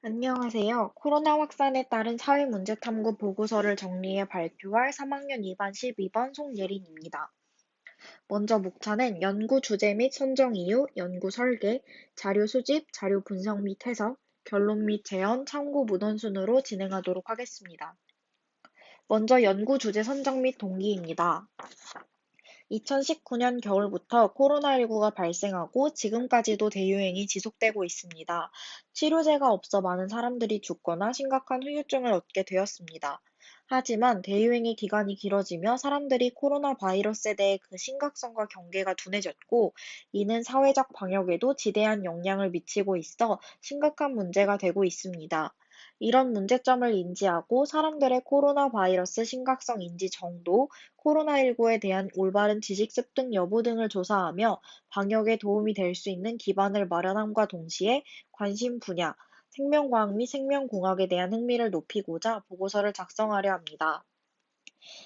안녕하세요. 코로나 확산에 따른 사회문제탐구 보고서를 정리해 발표할 3학년 2반 12번 송예린입니다. 먼저 목차는 연구 주제 및 선정 이유, 연구 설계, 자료 수집, 자료 분석 및 해석, 결론 및 재현, 참고 문헌 순으로 진행하도록 하겠습니다. 먼저 연구 주제 선정 및 동기입니다. 2019년 겨울부터 코로나19가 발생하고 지금까지도 대유행이 지속되고 있습니다. 치료제가 없어 많은 사람들이 죽거나 심각한 후유증을 얻게 되었습니다. 하지만 대유행의 기간이 길어지며 사람들이 코로나 바이러스에 대해 그 심각성과 경계가 둔해졌고, 이는 사회적 방역에도 지대한 영향을 미치고 있어 심각한 문제가 되고 있습니다. 이런 문제점을 인지하고 사람들의 코로나 바이러스 심각성 인지 정도, 코로나19에 대한 올바른 지식 습득 여부 등을 조사하며 방역에 도움이 될 수 있는 기반을 마련함과 동시에 관심 분야, 생명과학 및 생명공학에 대한 흥미를 높이고자 보고서를 작성하려 합니다.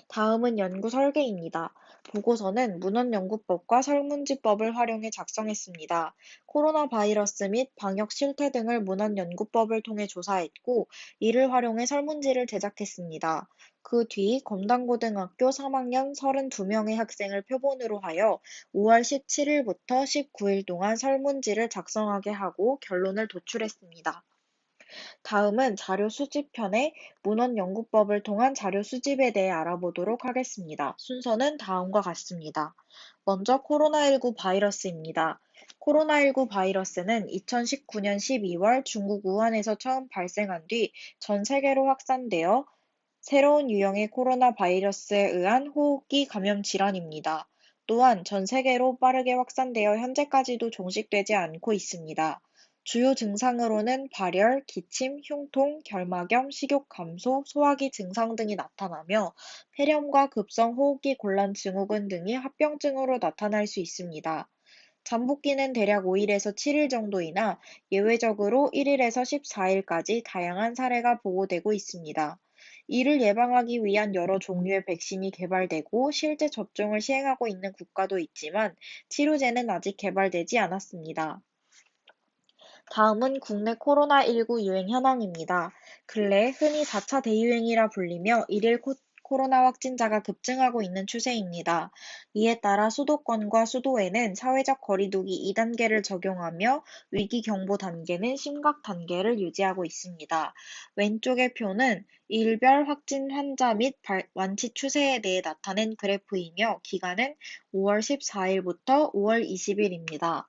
다음은 연구 설계입니다. 보고서는 문헌연구법과 설문지법을 활용해 작성했습니다. 코로나 바이러스 및 방역 실태 등을 문헌연구법을 통해 조사했고, 이를 활용해 설문지를 제작했습니다. 그 뒤 검단고등학교 3학년 32명의 학생을 표본으로 하여 5월 17일부터 19일 동안 설문지를 작성하게 하고 결론을 도출했습니다. 다음은 자료 수집편의 문헌연구법을 통한 자료 수집에 대해 알아보도록 하겠습니다. 순서는 다음과 같습니다. 먼저 코로나19 바이러스입니다. 코로나19 바이러스는 2019년 12월 중국 우한에서 처음 발생한 뒤 전 세계로 확산되어 새로운 유형의 코로나 바이러스에 의한 호흡기 감염 질환입니다. 또한 전 세계로 빠르게 확산되어 현재까지도 종식되지 않고 있습니다. 주요 증상으로는 발열, 기침, 흉통, 결막염, 식욕 감소, 소화기 증상 등이 나타나며 폐렴과 급성 호흡기 곤란 증후군 등이 합병증으로 나타날 수 있습니다. 잠복기는 대략 5일에서 7일 정도이나 예외적으로 1일에서 14일까지 다양한 사례가 보고되고 있습니다. 이를 예방하기 위한 여러 종류의 백신이 개발되고 실제 접종을 시행하고 있는 국가도 있지만 치료제는 아직 개발되지 않았습니다. 다음은 국내 코로나19 유행 현황입니다. 근래 흔히 4차 대유행이라 불리며 일일 코로나 확진자가 급증하고 있는 추세입니다. 이에 따라 수도권과 수도에는 사회적 거리두기 2단계를 적용하며 위기경보 단계는 심각 단계를 유지하고 있습니다. 왼쪽의 표는 일별 확진 환자 및 완치 추세에 대해 나타낸 그래프이며 기간은 5월 14일부터 5월 20일입니다.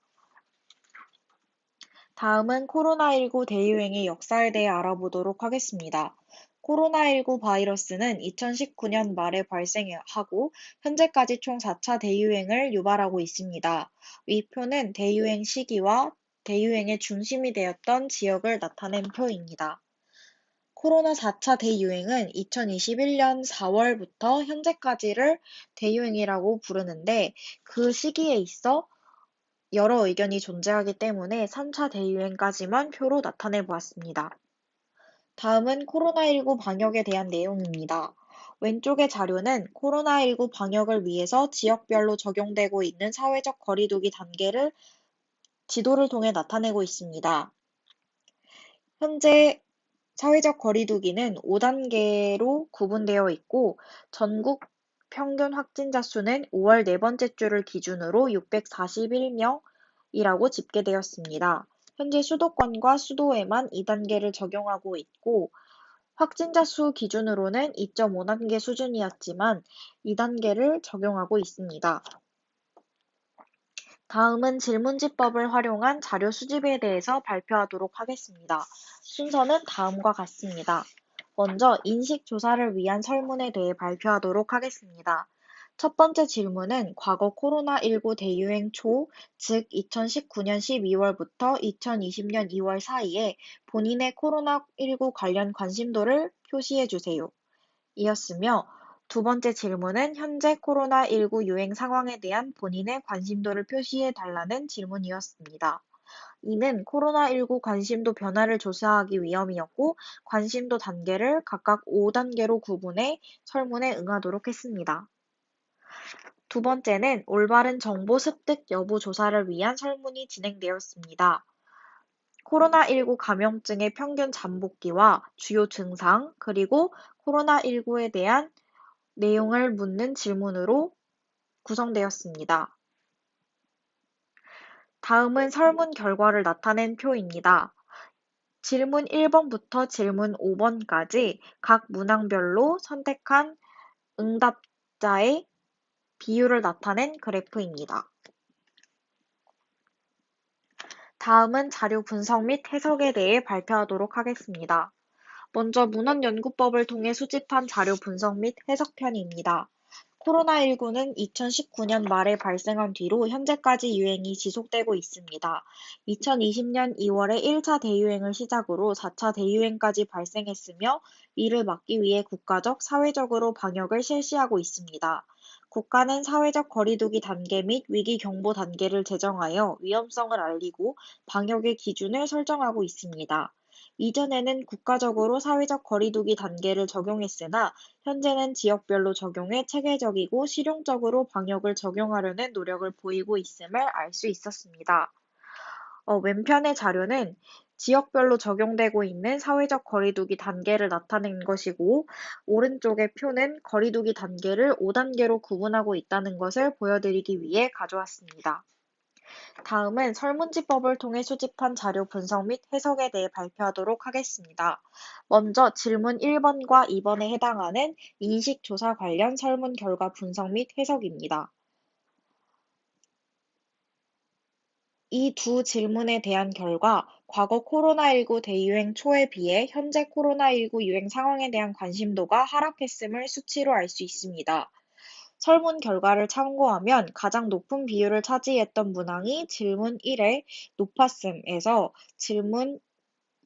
다음은 코로나19 대유행의 역사에 대해 알아보도록 하겠습니다. 코로나19 바이러스는 2019년 말에 발생하고 현재까지 총 4차 대유행을 유발하고 있습니다. 위 표는 대유행 시기와 대유행의 중심이 되었던 지역을 나타낸 표입니다. 코로나 4차 대유행은 2021년 4월부터 현재까지를 대유행이라고 부르는데, 그 시기에 있어 여러 의견이 존재하기 때문에 3차 대유행까지만 표로 나타내 보았습니다. 다음은 코로나19 방역에 대한 내용입니다. 왼쪽의 자료는 코로나19 방역을 위해서 지역별로 적용되고 있는 사회적 거리두기 단계를 지도를 통해 나타내고 있습니다. 현재 사회적 거리두기는 5단계로 구분되어 있고, 전국 평균 확진자 수는 5월 네 번째 주를 기준으로 641명이라고 집계되었습니다. 현재 수도권과 수도에만 2단계를 적용하고 있고, 확진자 수 기준으로는 2.5단계 수준이었지만 2단계를 적용하고 있습니다. 다음은 질문지법을 활용한 자료 수집에 대해서 발표하도록 하겠습니다. 순서는 다음과 같습니다. 먼저 인식조사를 위한 설문에 대해 발표하도록 하겠습니다. 첫 번째 질문은 과거 코로나19 대유행 초, 즉 2019년 12월부터 2020년 2월 사이에 본인의 코로나19 관련 관심도를 표시해 주세요. 이었으며, 두 번째 질문은 현재 코로나19 유행 상황에 대한 본인의 관심도를 표시해 달라는 질문이었습니다. 이는 코로나19 관심도 변화를 조사하기 위함이었고, 관심도 단계를 각각 5단계로 구분해 설문에 응하도록 했습니다. 두 번째는 올바른 정보 습득 여부 조사를 위한 설문이 진행되었습니다. 코로나19 감염증의 평균 잠복기와 주요 증상, 그리고 코로나19에 대한 내용을 묻는 질문으로 구성되었습니다. 다음은 설문 결과를 나타낸 표입니다. 질문 1번부터 질문 5번까지 각 문항별로 선택한 응답자의 비율을 나타낸 그래프입니다. 다음은 자료 분석 및 해석에 대해 발표하도록 하겠습니다. 먼저 문헌연구법을 통해 수집한 자료 분석 및 해석편입니다. 코로나19는 2019년 말에 발생한 뒤로 현재까지 유행이 지속되고 있습니다. 2020년 2월에 1차 대유행을 시작으로 4차 대유행까지 발생했으며 이를 막기 위해 국가적, 사회적으로 방역을 실시하고 있습니다. 국가는 사회적 거리두기 단계 및 위기 경보 단계를 제정하여 위험성을 알리고 방역의 기준을 설정하고 있습니다. 이전에는 국가적으로 사회적 거리두기 단계를 적용했으나 현재는 지역별로 적용해 체계적이고 실용적으로 방역을 적용하려는 노력을 보이고 있음을 알 수 있었습니다. 왼편의 자료는 지역별로 적용되고 있는 사회적 거리두기 단계를 나타낸 것이고, 오른쪽의 표는 거리두기 단계를 5단계로 구분하고 있다는 것을 보여드리기 위해 가져왔습니다. 다음은 설문지법을 통해 수집한 자료 분석 및 해석에 대해 발표하도록 하겠습니다. 먼저 질문 1번과 2번에 해당하는 인식조사 관련 설문 결과 분석 및 해석입니다. 이 두 질문에 대한 결과, 과거 코로나19 대유행 초에 비해 현재 코로나19 유행 상황에 대한 관심도가 하락했음을 수치로 알 수 있습니다. 설문 결과를 참고하면 가장 높은 비율을 차지했던 문항이 질문 1의 높았음에서 질문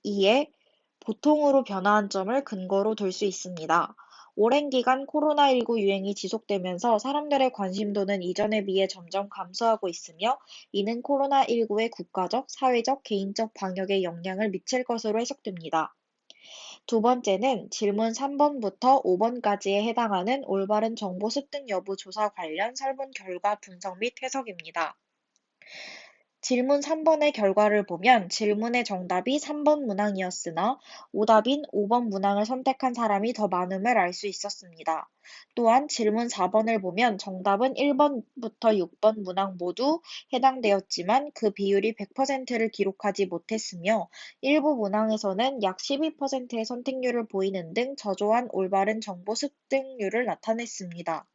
2의 보통으로 변화한 점을 근거로 들 수 있습니다. 오랜 기간 코로나19 유행이 지속되면서 사람들의 관심도는 이전에 비해 점점 감소하고 있으며 이는 코로나19의 국가적, 사회적, 개인적 방역에 영향을 미칠 것으로 해석됩니다. 두 번째는 질문 3번부터 5번까지에 해당하는 올바른 정보 습득 여부 조사 관련 설문 결과 분석 및 해석입니다. 질문 3번의 결과를 보면 질문의 정답이 3번 문항이었으나 오답인 5번 문항을 선택한 사람이 더 많음을 알 수 있었습니다. 또한 질문 4번을 보면 정답은 1번부터 6번 문항 모두 해당되었지만 그 비율이 100%를 기록하지 못했으며 일부 문항에서는 약 12%의 선택률을 보이는 등 저조한 올바른 정보 습득률을 나타냈습니다.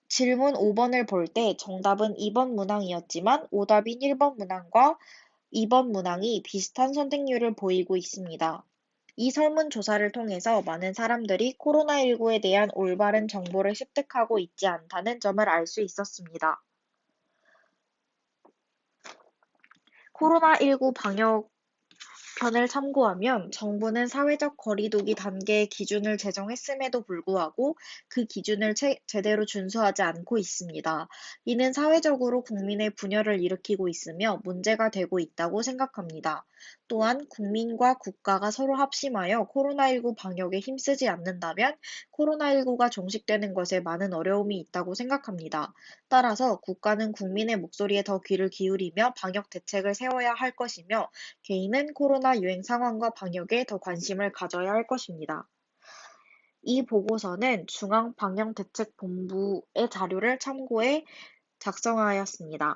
질문 5번을 볼 때 정답은 2번 문항이었지만 오답인 1번 문항과 2번 문항이 비슷한 선택률을 보이고 있습니다. 이 설문조사를 통해서 많은 사람들이 코로나19에 대한 올바른 정보를 습득하고 있지 않다는 점을 알 수 있었습니다. 코로나19 방역 편을 참고하면 정부는 사회적 거리두기 단계의 기준을 제정했음에도 불구하고 그 기준을 제대로 준수하지 않고 있습니다. 이는 사회적으로 국민의 분열을 일으키고 있으며 문제가 되고 있다고 생각합니다. 또한 국민과 국가가 서로 합심하여 코로나19 방역에 힘쓰지 않는다면 코로나19가 종식되는 것에 많은 어려움이 있다고 생각합니다. 따라서 국가는 국민의 목소리에 더 귀를 기울이며 방역 대책을 세워야 할 것이며 개인은 코로나 유행 상황과 방역에 더 관심을 가져야 할 것입니다. 이 보고서는 중앙방역대책본부의 자료를 참고해 작성하였습니다.